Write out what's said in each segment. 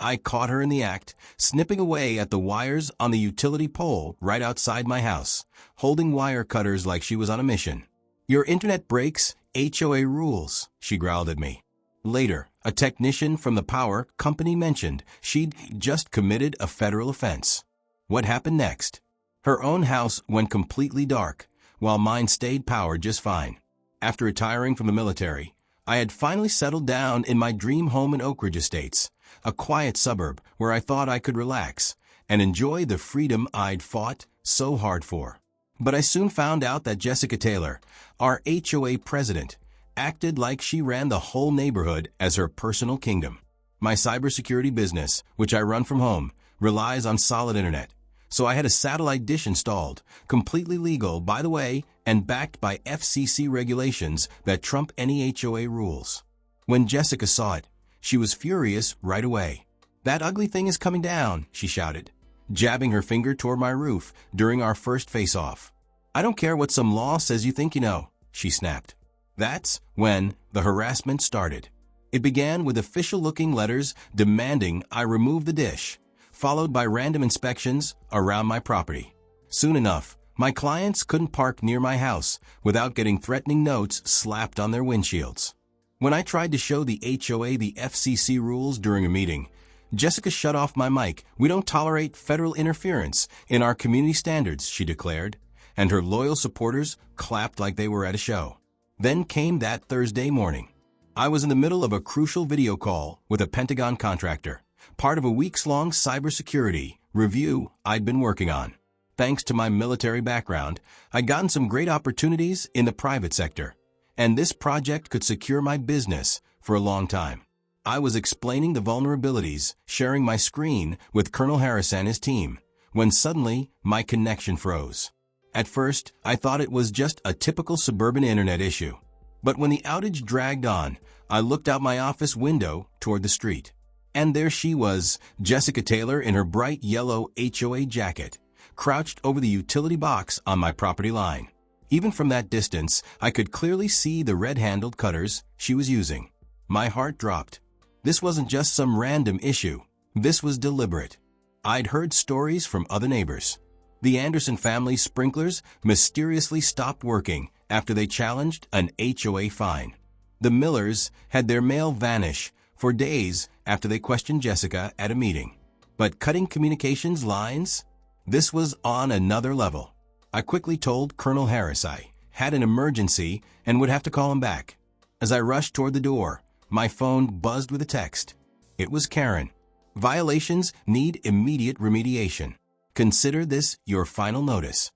I caught her in the act, snipping away at the wires on the utility pole right outside my house, holding wire cutters like she was on a mission. "Your internet breaks, HOA rules," she growled at me. Later, a technician from the power company mentioned she'd just committed a federal offense. What happened next? Her own house went completely dark, while mine stayed powered just fine. After retiring from the military, I had finally settled down in my dream home in Oak Ridge Estates, a quiet suburb where I thought I could relax and enjoy the freedom I'd fought so hard for. But I soon found out that Jessica Taylor, our HOA president, acted like she ran the whole neighborhood as her personal kingdom. My cybersecurity business, which I run from home, relies on solid internet, so I had a satellite dish installed, completely legal, by the way, and backed by FCC regulations that trump any HOA rules. When Jessica saw it, she was furious right away. "That ugly thing is coming down," she shouted, jabbing her finger toward my roof during our first face-off. "I don't care what some law says you think you know," she snapped. That's when the harassment started. It began with official-looking letters demanding I remove the dish, followed by random inspections around my property. Soon enough, my clients couldn't park near my house without getting threatening notes slapped on their windshields. When I tried to show the HOA the FCC rules during a meeting, Jessica shut off my mic. "We don't tolerate federal interference in our community standards," she declared, and her loyal supporters clapped like they were at a show. Then came that Thursday morning. I was in the middle of a crucial video call with a Pentagon contractor, part of a weeks-long cybersecurity review I'd been working on. Thanks to my military background, I'd gotten some great opportunities in the private sector, and this project could secure my business for a long time. I was explaining the vulnerabilities, sharing my screen with Colonel Harris and his team, when suddenly my connection froze. At first, I thought it was just a typical suburban internet issue. But when the outage dragged on, I looked out my office window toward the street. And there she was, Jessica Taylor in her bright yellow HOA jacket, crouched over the utility box on my property line. Even from that distance, I could clearly see the red-handled cutters she was using. My heart dropped. This wasn't just some random issue. This was deliberate. I'd heard stories from other neighbors. The Anderson family sprinklers mysteriously stopped working after they challenged an HOA fine. The Millers had their mail vanish for days after they questioned Jessica at a meeting. But cutting communications lines? This was on another level. I quickly told Colonel Harris I had an emergency and would have to call him back. As I rushed toward the door, my phone buzzed with a text. It was Karen. "Violations need immediate remediation. Consider this your final notice."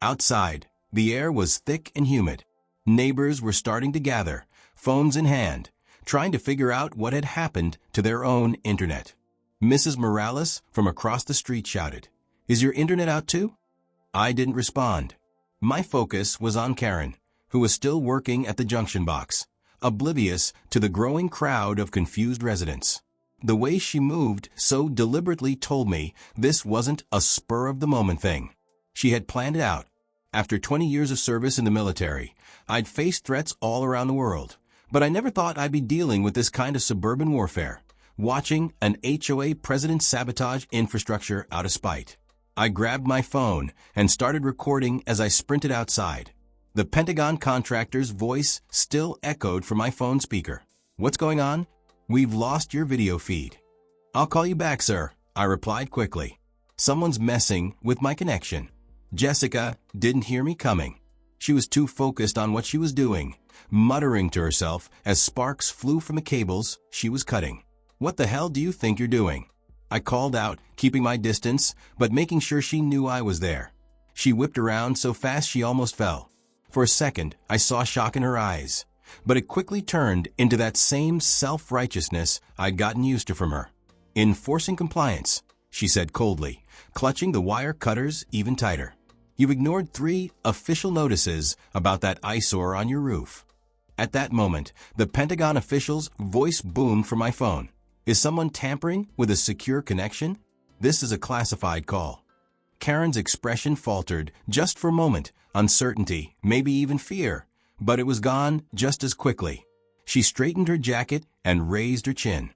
Outside, the air was thick and humid. Neighbors were starting to gather, phones in hand, trying to figure out what had happened to their own internet. Mrs. Morales from across the street shouted, "Is your internet out too?" I didn't respond. My focus was on Karen, who was still working at the junction box, oblivious to the growing crowd of confused residents. The way she moved so deliberately told me this wasn't a spur-of-the-moment thing. She had planned it out. After 20 years of service in the military, I'd faced threats all around the world, but I never thought I'd be dealing with this kind of suburban warfare, watching an HOA president sabotage infrastructure out of spite. I grabbed my phone and started recording as I sprinted outside. The Pentagon contractor's voice still echoed from my phone speaker. "What's going on?" "We've lost your video feed." "I'll call you back, sir," I replied quickly. "Someone's messing with my connection." Jessica didn't hear me coming. She was too focused on what she was doing, muttering to herself as sparks flew from the cables she was cutting. "What the hell do you think you're doing?" I called out, keeping my distance, but making sure she knew I was there. She whipped around so fast she almost fell. For a second, I saw shock in her eyes, but it quickly turned into that same self-righteousness I'd gotten used to from her. "Enforcing compliance," she said coldly, clutching the wire cutters even tighter. "You've ignored 3 official notices about that eyesore on your roof." At that moment, the Pentagon official's voice boomed from my phone. "Is someone tampering with a secure connection? This is a classified call." Karen's expression faltered just for a moment, uncertainty, maybe even fear, but it was gone just as quickly. She straightened her jacket and raised her chin.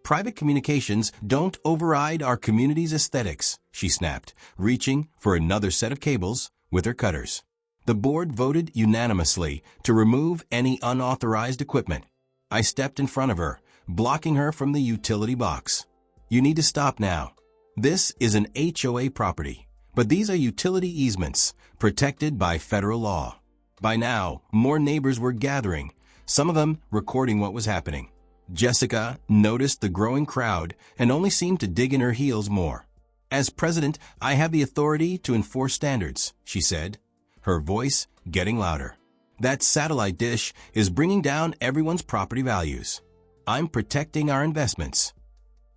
Private communications don't override our community's aesthetics, she snapped, reaching for another set of cables with her cutters. The board voted unanimously to remove any unauthorized equipment. I stepped in front of her, blocking her from the utility box. You need to stop now. This is an HOA property, but these are utility easements protected by federal law. By now, more neighbors were gathering, some of them recording what was happening. Jessica noticed the growing crowd and only seemed to dig in her heels more. As president, I have the authority to enforce standards, she said, her voice getting louder. That satellite dish is bringing down everyone's property values. I'm protecting our investments.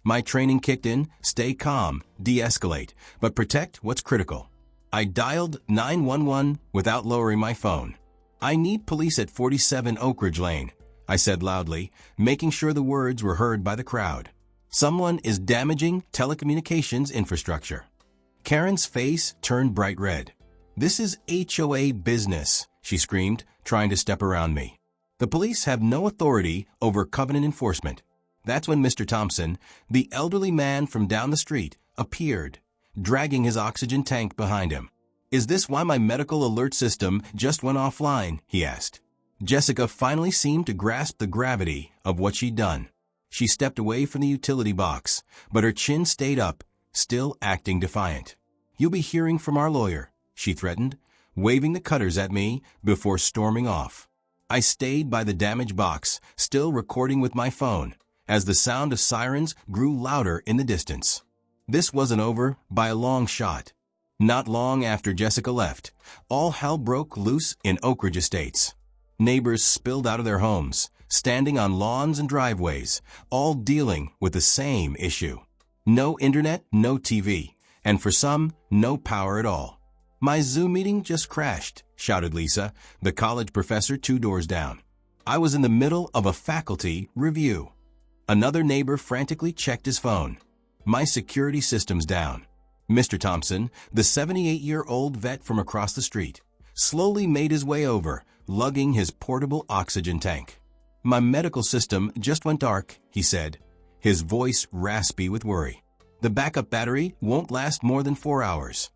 My training kicked in, stay calm, de-escalate, but protect what's critical. I dialed 911 without lowering my phone. I need police at 47 Oak Ridge Lane, I said loudly, making sure the words were heard by the crowd. Someone is damaging telecommunications infrastructure. Karen's face turned bright red. This is HOA business, she screamed, trying to step around me. The police have no authority over covenant enforcement. That's when Mr. Thompson, the elderly man from down the street, appeared, dragging his oxygen tank behind him. Is this why my medical alert system just went offline? He asked. Jessica finally seemed to grasp the gravity of what she'd done. She stepped away from the utility box, but her chin stayed up, still acting defiant. You'll be hearing from our lawyer, she threatened, waving the cutters at me before storming off. I stayed by the damaged box, still recording with my phone, as the sound of sirens grew louder in the distance. This wasn't over by a long shot. Not long after Jessica left, all hell broke loose in Oak Ridge Estates. Neighbors spilled out of their homes, standing on lawns and driveways, all dealing with the same issue. No internet, no TV, and for some, no power at all. My Zoom meeting just crashed, shouted Lisa, the college professor 2 doors down. I was in the middle of a faculty review. Another neighbor frantically checked his phone. My security system's down. Mr. Thompson, the 78-year-old vet from across the street, slowly made his way over, lugging his portable oxygen tank. My medical system just went dark, he said, his voice raspy with worry. The backup battery won't last more than 4 hours.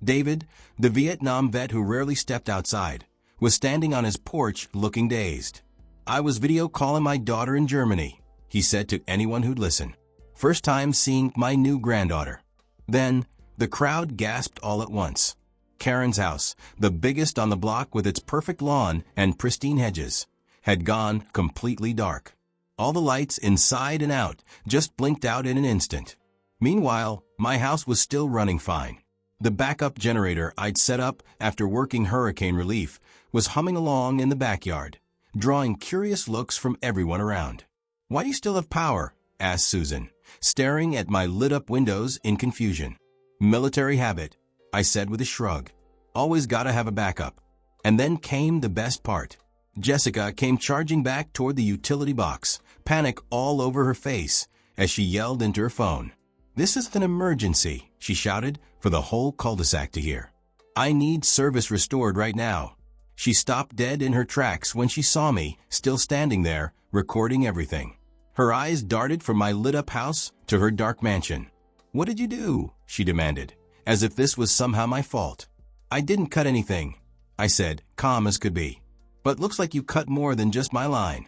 David, the Vietnam vet who rarely stepped outside, was standing on his porch looking dazed. I was video calling my daughter in Germany, he said to anyone who'd listen. First time seeing my new granddaughter. Then, the crowd gasped all at once. Karen's house, the biggest on the block with its perfect lawn and pristine hedges, had gone completely dark. All the lights inside and out just blinked out in an instant. Meanwhile, my house was still running fine. The backup generator I'd set up after working hurricane relief was humming along in the backyard, drawing curious looks from everyone around. Why do you still have power? Asked Susan, staring at my lit-up windows in confusion. Military habit, I said with a shrug. Always gotta have a backup. And then came the best part. Jessica came charging back toward the utility box, panic all over her face, as she yelled into her phone. This is an emergency, she shouted for the whole cul-de-sac to hear. I need service restored right now. She stopped dead in her tracks when she saw me, still standing there, recording everything. Her eyes darted from my lit-up house to her dark mansion. What did you do? She demanded, as if this was somehow my fault. I didn't cut anything, I said, calm as could be. But looks like you cut more than just my line.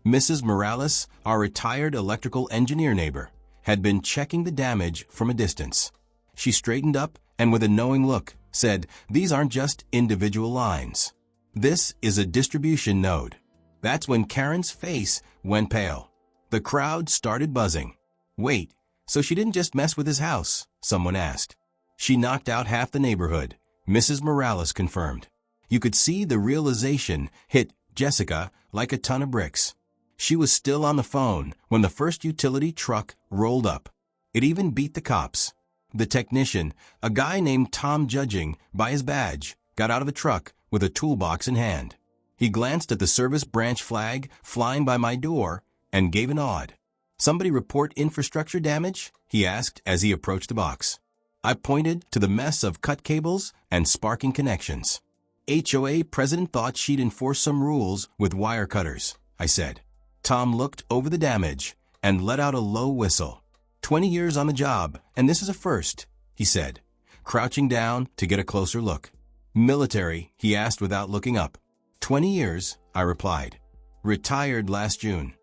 Mrs. Morales, our retired electrical engineer neighbor, had been checking the damage from a distance. She straightened up and with a knowing look said, these aren't just individual lines. This is a distribution node. That's when Karen's face went pale. The crowd started buzzing. Wait, so she didn't just mess with his house? Someone asked. She knocked out half the neighborhood, Mrs. Morales confirmed. You could see the realization hit Jessica like a ton of bricks. She was still on the phone when the first utility truck rolled up. It even beat the cops. The technician, a guy named Tom judging by his badge, got out of the truck with a toolbox in hand. He glanced at the service branch flag flying by my door and gave a nod. Somebody report infrastructure damage? He asked as he approached the box. I pointed to the mess of cut cables and sparking connections. HOA president thought she'd enforce some rules with wire cutters, I said. Tom looked over the damage and let out a low whistle. 20 years on the job, and this is a first, he said, crouching down to get a closer look. Military, he asked without looking up. 20 years, I replied. Retired last June.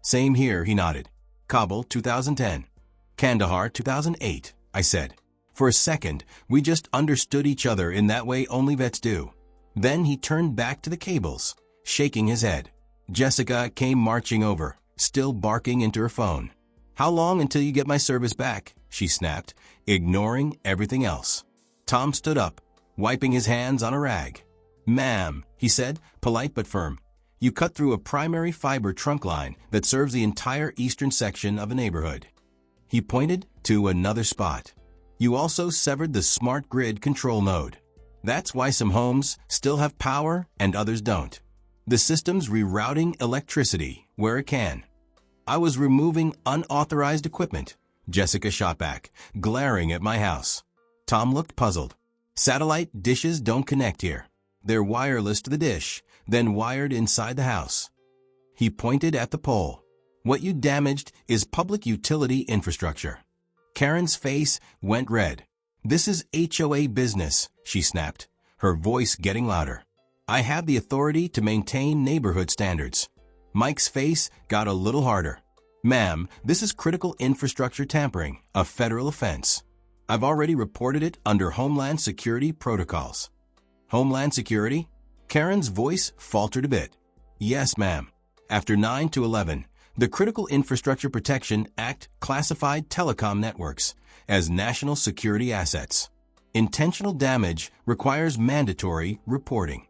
Same here, he nodded. Kabul, 2010. Kandahar, 2008, I said. For a second, we just understood each other in that way only vets do. Then he turned back to the cables, shaking his head. Jessica came marching over, still barking into her phone. How long until you get my service back? She snapped, ignoring everything else. Tom stood up, wiping his hands on a rag. Ma'am, he said, polite but firm. You cut through a primary fiber trunk line that serves the entire eastern section of a neighborhood. He pointed to another spot. You also severed the smart grid control node. That's why some homes still have power and others don't. The system's rerouting electricity where it can. I was removing unauthorized equipment, Jessica shot back, glaring at my house. Tom looked puzzled. Satellite dishes don't connect here. They're wireless to the dish, then wired inside the house. He pointed at the pole. What you damaged is public utility infrastructure. Karen's face went red. This is HOA business, she snapped, her voice getting louder. I have the authority to maintain neighborhood standards. Mike's face got a little harder. Ma'am, this is critical infrastructure tampering, a federal offense. I've already reported it under Homeland Security protocols. Homeland Security? Karen's voice faltered a bit. Yes, ma'am. After 9/11, the Critical Infrastructure Protection Act classified telecom networks as national security assets. Intentional damage requires mandatory reporting.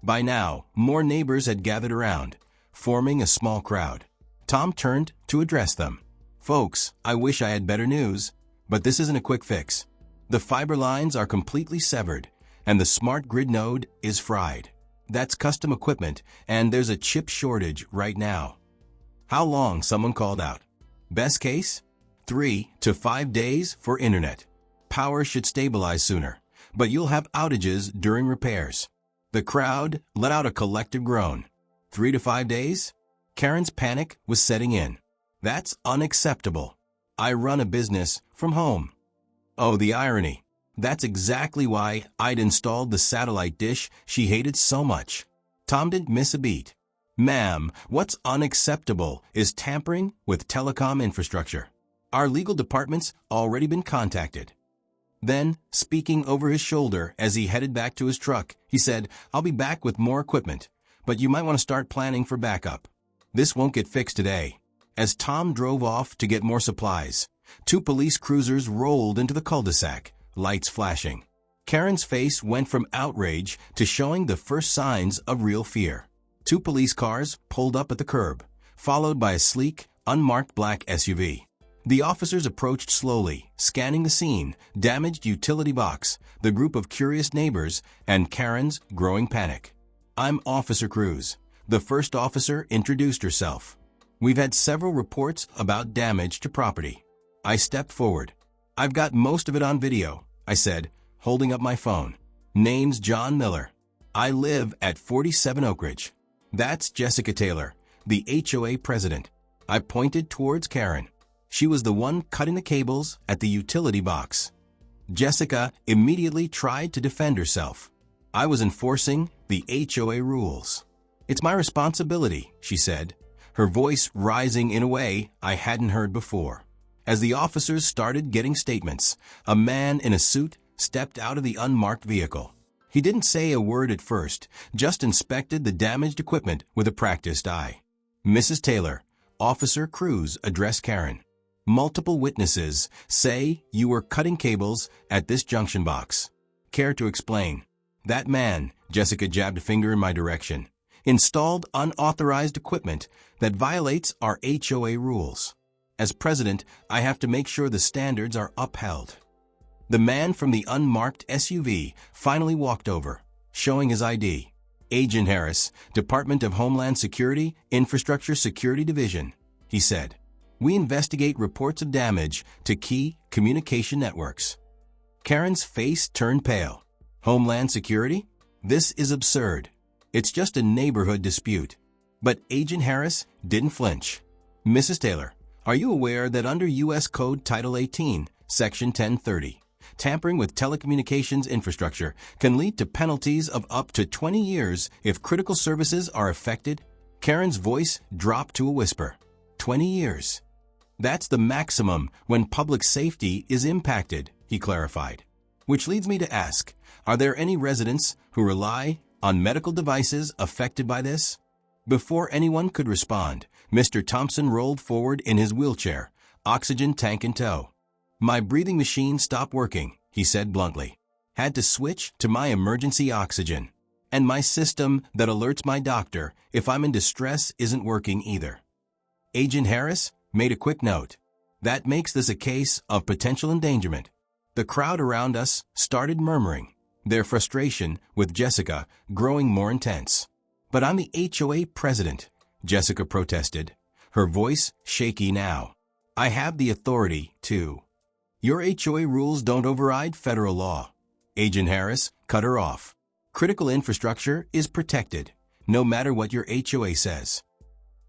By now, more neighbors had gathered around, forming a small crowd. Tom turned to address them. Folks, I wish I had better news, but this isn't a quick fix. The fiber lines are completely severed, and the smart grid node is fried. That's custom equipment, and there's a chip shortage right now. How long? Someone called out. Best case? 3 to 5 days for internet. Power should stabilize sooner, but you'll have outages during repairs. The crowd let out a collective groan. 3 to 5 days? Karen's panic was setting in. That's unacceptable. I run a business from home. Oh, the irony. That's exactly why I'd installed the satellite dish she hated so much. Tom didn't miss a beat. Ma'am, what's unacceptable is tampering with telecom infrastructure. Our legal department's already been contacted. Then, speaking over his shoulder as he headed back to his truck, he said, I'll be back with more equipment, but you might want to start planning for backup. This won't get fixed today. As Tom drove off to get more supplies, 2 police cruisers rolled into the cul-de-sac, lights flashing. Karen's face went from outrage to showing the first signs of real fear. 2 police cars pulled up at the curb, followed by a sleek, unmarked black SUV. The officers approached slowly, scanning the scene, damaged utility box, the group of curious neighbors, and Karen's growing panic. I'm Officer Cruz. The first officer introduced herself. We've had several reports about damage to property. I stepped forward. I've got most of it on video, I said, holding up my phone. Name's John Miller. I live at 47 Oak Ridge. That's Jessica Taylor, the HOA president. I pointed towards Karen. She was the one cutting the cables at the utility box. Jessica immediately tried to defend herself. I was enforcing the HOA rules. It's my responsibility, she said, her voice rising in a way I hadn't heard before. As the officers started getting statements, a man in a suit stepped out of the unmarked vehicle. He didn't say a word at first, just inspected the damaged equipment with a practiced eye. Mrs. Taylor, Officer Cruz addressed Karen. Multiple witnesses say you were cutting cables at this junction box. Care to explain? That man, Jessica jabbed a finger in my direction, installed unauthorized equipment that violates our HOA rules. As president, I have to make sure the standards are upheld. The man from the unmarked SUV finally walked over, showing his ID. Agent Harris, Department of Homeland Security, Infrastructure Security Division, he said. We investigate reports of damage to key communication networks. Karen's face turned pale. Homeland Security? This is absurd. It's just a neighborhood dispute. But Agent Harris didn't flinch. Mrs. Taylor, Are you aware that under U.S. Code Title 18, Section 1030, tampering with telecommunications infrastructure can lead to penalties of up to 20 years if critical services are affected? Karen's voice dropped to a whisper. 20 years. That's the maximum when public safety is impacted, he clarified. Which leads me to ask, are there any residents who rely on medical devices affected by this? Before anyone could respond, Mr. Thompson rolled forward in his wheelchair, oxygen tank in tow. My breathing machine stopped working, he said bluntly. Had to switch to my emergency oxygen. And my system that alerts my doctor if I'm in distress isn't working either. Agent Harris made a quick note. That makes this a case of potential endangerment. The crowd around us started murmuring, their frustration with Jessica growing more intense. But I'm the HOA president, Jessica protested, her voice shaky now. I have the authority to. Your HOA rules don't override federal law. Agent Harris cut her off. Critical infrastructure is protected, no matter what your HOA says.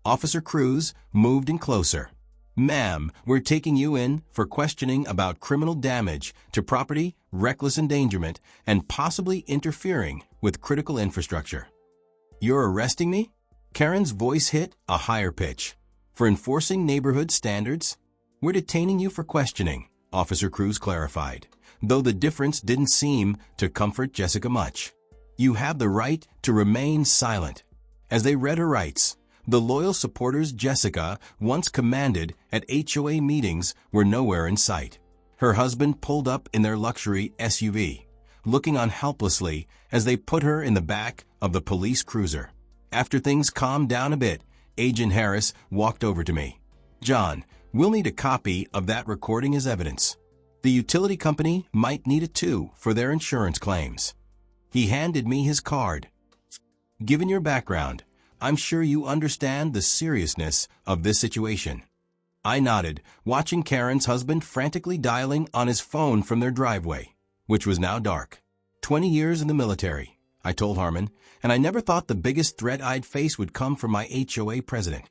Officer Cruz moved in closer. Ma'am, we're taking you in for questioning about criminal damage to property, reckless endangerment, and possibly interfering with critical infrastructure. You're arresting me? Karen's voice hit a higher pitch. For enforcing neighborhood standards? We're detaining you for questioning, Officer Cruz clarified, though the difference didn't seem to comfort Jessica much. You have the right to remain silent. As they read her rights, the loyal supporters Jessica once commanded at HOA meetings were nowhere in sight. Her husband pulled up in their luxury SUV, looking on helplessly as they put her in the back of the police cruiser. After things calmed down a bit, Agent Harris walked over to me. John, we'll need a copy of that recording as evidence. The utility company might need it too for their insurance claims. He handed me his card. Given your background, I'm sure you understand the seriousness of this situation. I nodded, watching Karen's husband frantically dialing on his phone from their driveway, which was now dark. 20 years in the military, I told Harmon, and I never thought the biggest threat I'd face would come from my HOA president.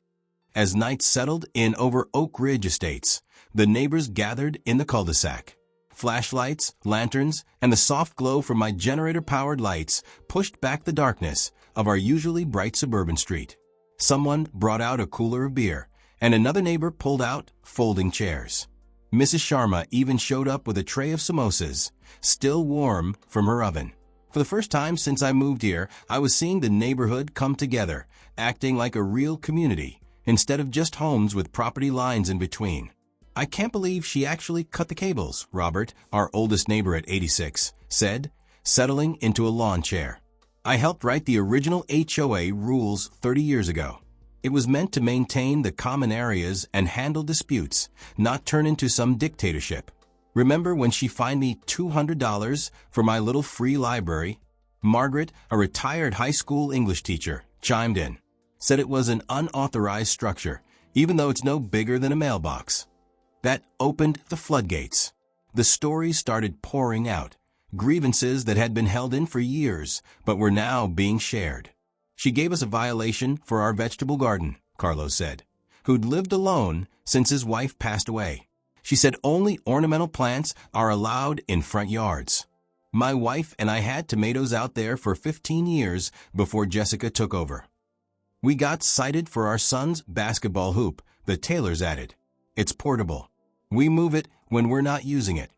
As night settled in over Oak Ridge Estates, the neighbors gathered in the cul-de-sac. Flashlights, lanterns, and the soft glow from my generator-powered lights pushed back the darkness of our usually bright suburban street. Someone brought out a cooler of beer, and another neighbor pulled out folding chairs. Mrs. Sharma even showed up with a tray of samosas, still warm from her oven. For the first time since I moved here, I was seeing the neighborhood come together, acting like a real community, instead of just homes with property lines in between. I can't believe she actually cut the cables, Robert, our oldest neighbor at 86, said, settling into a lawn chair. I helped write the original HOA rules 30 years ago. It was meant to maintain the common areas and handle disputes, not turn into some dictatorship. Remember when she fined me $200 for my little free library? Margaret, a retired high school English teacher, chimed in, said it was an unauthorized structure, even though it's no bigger than a mailbox. That opened the floodgates. The stories started pouring out, grievances that had been held in for years, but were now being shared. She gave us a violation for our vegetable garden, Carlos said, who'd lived alone since his wife passed away. She said only ornamental plants are allowed in front yards. My wife and I had tomatoes out there for 15 years before Jessica took over. We got cited for our son's basketball hoop, the Taylors added. It's portable. We move it when we're not using it.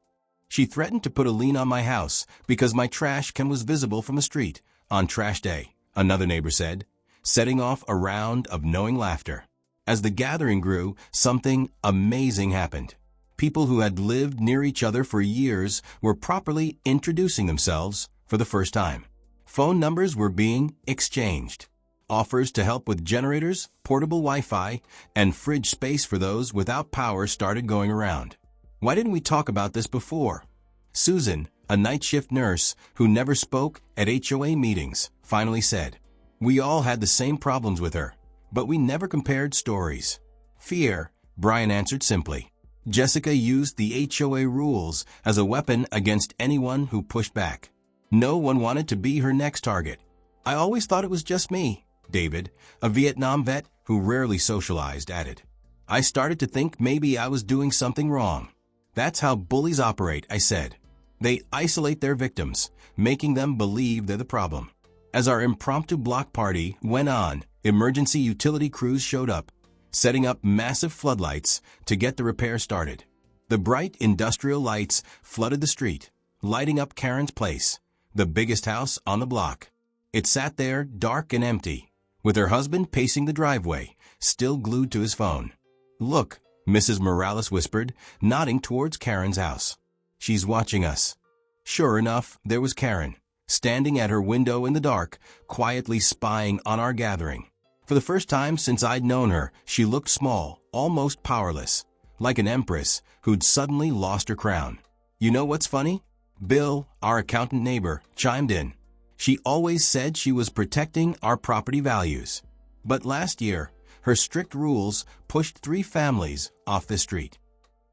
She threatened to put a lien on my house because my trash can was visible from the street on trash day, another neighbor said, setting off a round of knowing laughter. As the gathering grew, something amazing happened. People who had lived near each other for years were properly introducing themselves for the first time. Phone numbers were being exchanged. Offers to help with generators, portable Wi-Fi, and fridge space for those without power started going around. Why didn't we talk about this before? Susan, a night shift nurse who never spoke at HOA meetings, finally said, we all had the same problems with her, but we never compared stories. Fear, Brian answered simply. Jessica used the HOA rules as a weapon against anyone who pushed back. No one wanted to be her next target. I always thought it was just me, David, a Vietnam vet who rarely socialized, added. I started to think maybe I was doing something wrong. That's how bullies operate, I said. They isolate their victims, making them believe they're the problem. As our impromptu block party went on, emergency utility crews showed up, setting up massive floodlights to get the repair started. The bright industrial lights flooded the street, lighting up Karen's place, the biggest house on the block. It sat there, dark and empty, with her husband pacing the driveway, still glued to his phone. "Look," Mrs. Morales whispered, nodding towards Karen's house. "She's watching us." Sure enough, there was Karen, standing at her window in the dark, quietly spying on our gathering. For the first time since I'd known her, she looked small, almost powerless, like an empress who'd suddenly lost her crown. "You know what's funny?" Bill, our accountant neighbor, chimed in. "She always said she was protecting our property values. But last year, her strict rules pushed 3 families off the street.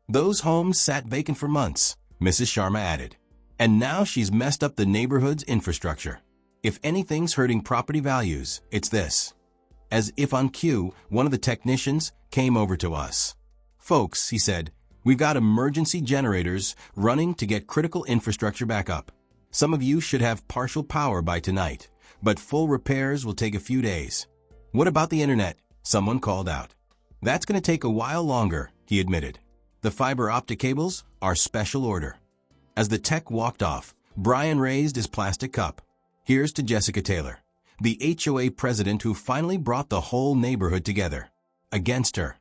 Those homes sat vacant for months," Mrs. Sharma added. "And now she's messed up the neighborhood's infrastructure. If anything's hurting property values, it's this." As if on cue, one of the technicians came over to us. "Folks," he said, "we've got emergency generators running to get critical infrastructure back up. Some of you should have partial power by tonight, but full repairs will take a few days." "What about the internet?" someone called out. "That's going to take a while longer," he admitted. "The fiber optic cables are special order." As the tech walked off, Brian raised his plastic cup. "Here's to Jessica Taylor, the HOA president who finally brought the whole neighborhood together against her."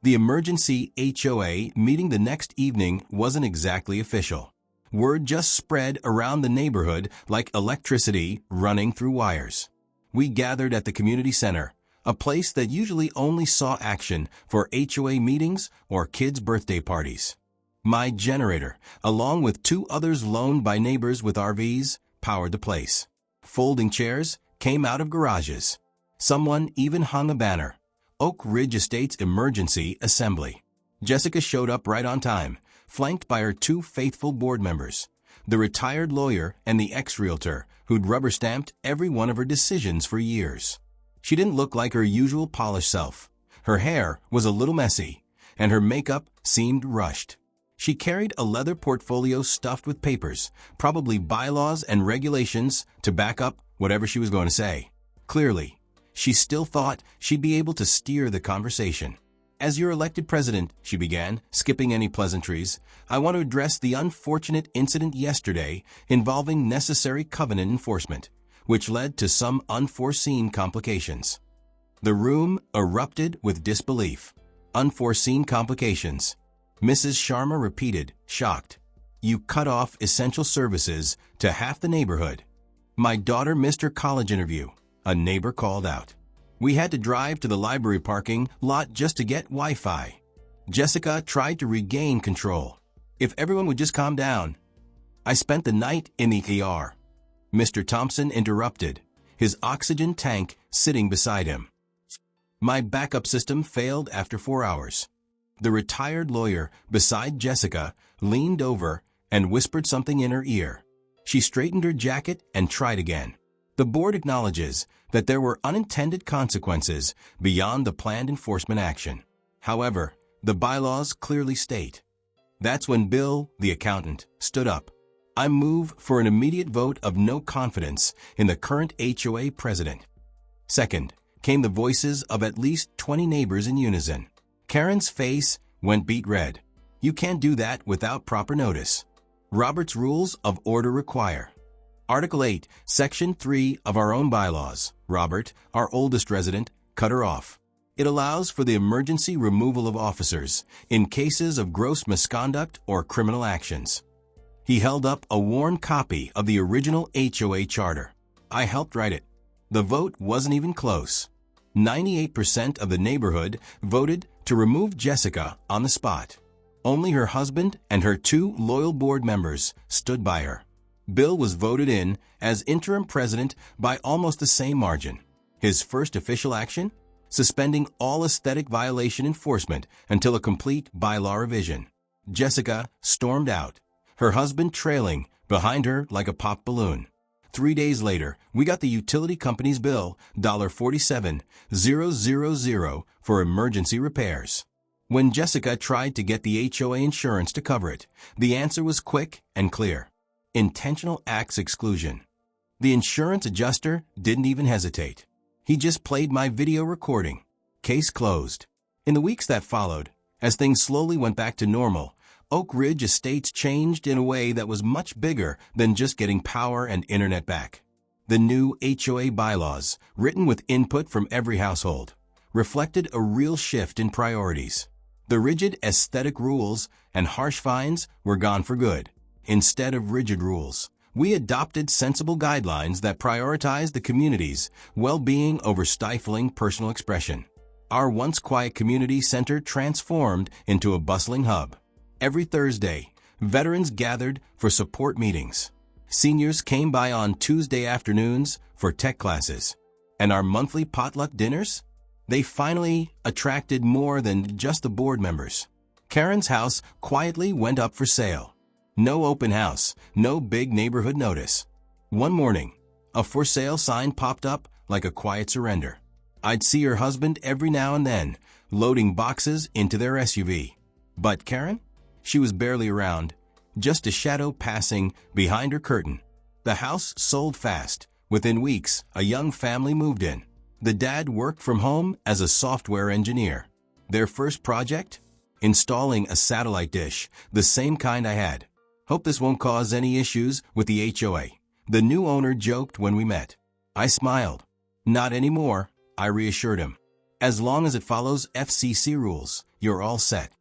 The emergency HOA meeting the next evening wasn't exactly official. Word just spread around the neighborhood like electricity running through wires. We gathered at the community center, a place that usually only saw action for HOA meetings or kids' birthday parties. My generator, along with 2 others loaned by neighbors with RVs, powered the place. Folding chairs came out of garages. Someone even hung a banner, "Oak Ridge Estates Emergency Assembly." Jessica showed up right on time, flanked by her 2 faithful board members, the retired lawyer and the ex-realtor who'd rubber-stamped every one of her decisions for years. She didn't look like her usual polished self. Her hair was a little messy, and her makeup seemed rushed. She carried a leather portfolio stuffed with papers, probably bylaws and regulations to back up whatever she was going to say. Clearly, she still thought she'd be able to steer the conversation. "As your elected president," she began, skipping any pleasantries, "I want to address the unfortunate incident yesterday involving necessary covenant enforcement, which led to some unforeseen complications." The room erupted with disbelief. "Unforeseen complications," Mrs. Sharma repeated, shocked. "You cut off essential services to half the neighborhood." "My daughter missed her college interview," a neighbor called out. "We had to drive to the library parking lot just to get Wi-Fi." Jessica tried to regain control. "If everyone would just calm down." "I spent the night in the ER," Mr. Thompson interrupted, his oxygen tank sitting beside him. "My backup system failed after 4 hours." The retired lawyer beside Jessica leaned over and whispered something in her ear. She straightened her jacket and tried again. The board acknowledges that there were unintended consequences beyond the planned enforcement action. However, the bylaws clearly state. That's when Bill, the accountant, stood up. "I move for an immediate vote of no confidence in the current HOA president." Second, came the voices of at least 20 neighbors in unison. Karen's face went beet red. "You can't do that without proper notice. Robert's Rules of Order require." Article 8, Section 3 of our own bylaws. Robert, our oldest resident, cut her off. It allows for the emergency removal of officers in cases of gross misconduct or criminal actions. He held up a worn copy of the original HOA charter. I helped write it. The vote wasn't even close. 98% of the neighborhood voted to remove Jessica on the spot. Only her husband and her 2 loyal board members stood by her. Bill was voted in as interim president by almost the same margin. His first official action? Suspending all aesthetic violation enforcement until a complete bylaw revision. Jessica stormed out, her husband trailing behind her like a pop balloon. 3 days later, we got the utility company's bill, $47,000 for emergency repairs. When Jessica tried to get the HOA insurance to cover it, the answer was quick and clear: intentional acts exclusion. The insurance adjuster didn't even hesitate. He just played my video recording. Case closed. In the weeks that followed, as things slowly went back to normal, Oak Ridge Estates changed in a way that was much bigger than just getting power and internet back. The new HOA bylaws, written with input from every household, reflected a real shift in priorities. The rigid aesthetic rules and harsh fines were gone for good. Instead of rigid rules, we adopted sensible guidelines that prioritized the community's well-being over stifling personal expression. Our once quiet community center transformed into a bustling hub. Every Thursday, veterans gathered for support meetings. Seniors came by on Tuesday afternoons for tech classes. And our monthly potluck dinners? They finally attracted more than just the board members. Karen's house quietly went up for sale. No open house, no big neighborhood notice. One morning, a for sale sign popped up like a quiet surrender. I'd see her husband every now and then, loading boxes into their SUV. But Karen? She was barely around, just a shadow passing behind her curtain. The house sold fast. Within weeks, a young family moved in. The dad worked from home as a software engineer. Their first project? Installing a satellite dish, the same kind I had. Hope this won't cause any issues with the HOA, the new owner joked when we met. I smiled. Not anymore, I reassured him. As long as it follows FCC rules, you're all set.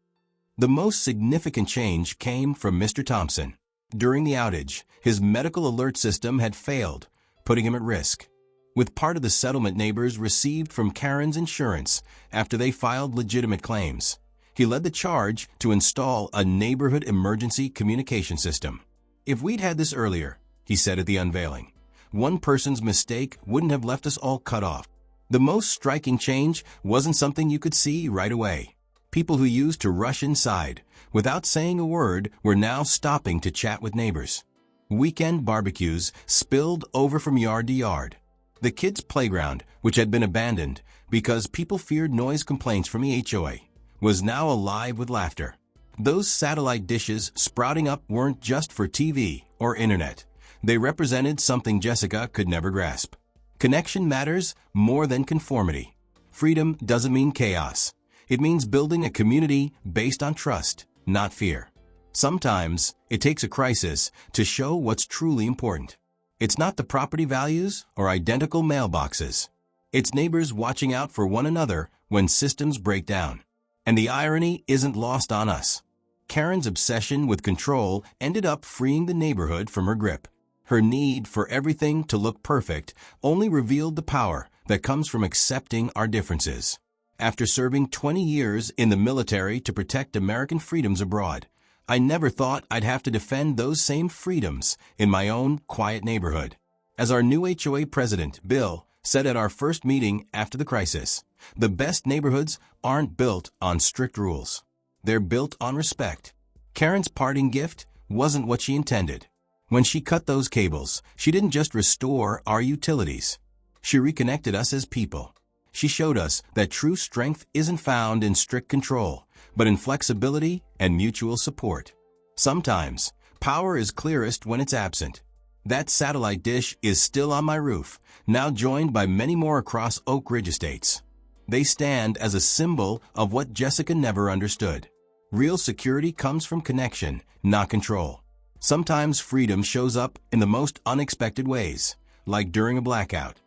The most significant change came from Mr. Thompson. During the outage, his medical alert system had failed, putting him at risk. With part of the settlement neighbors received from Karen's insurance after they filed legitimate claims, he led the charge to install a neighborhood emergency communication system. If we'd had this earlier, he said at the unveiling, one person's mistake wouldn't have left us all cut off. The most striking change wasn't something you could see right away. People who used to rush inside without saying a word were now stopping to chat with neighbors. Weekend barbecues spilled over from yard to yard. The kids' playground, which had been abandoned because people feared noise complaints from the HOA, was now alive with laughter. Those satellite dishes sprouting up weren't just for TV or internet. They represented something Jessica could never grasp. Connection matters more than conformity. Freedom doesn't mean chaos. It means building a community based on trust, not fear. Sometimes it takes a crisis to show what's truly important. It's not the property values or identical mailboxes. It's neighbors watching out for one another when systems break down. And the irony isn't lost on us. Karen's obsession with control ended up freeing the neighborhood from her grip. Her need for everything to look perfect only revealed the power that comes from accepting our differences. After serving 20 years in the military to protect American freedoms abroad, I never thought I'd have to defend those same freedoms in my own quiet neighborhood. As our new HOA president, Bill, said at our first meeting after the crisis, the best neighborhoods aren't built on strict rules. They're built on respect. Karen's parting gift wasn't what she intended. When she cut those cables, she didn't just restore our utilities. She reconnected us as people. She showed us that true strength isn't found in strict control, but in flexibility and mutual support. Sometimes, power is clearest when it's absent. That satellite dish is still on my roof, now joined by many more across Oak Ridge Estates. They stand as a symbol of what Jessica never understood. Real security comes from connection, not control. Sometimes freedom shows up in the most unexpected ways, like during a blackout.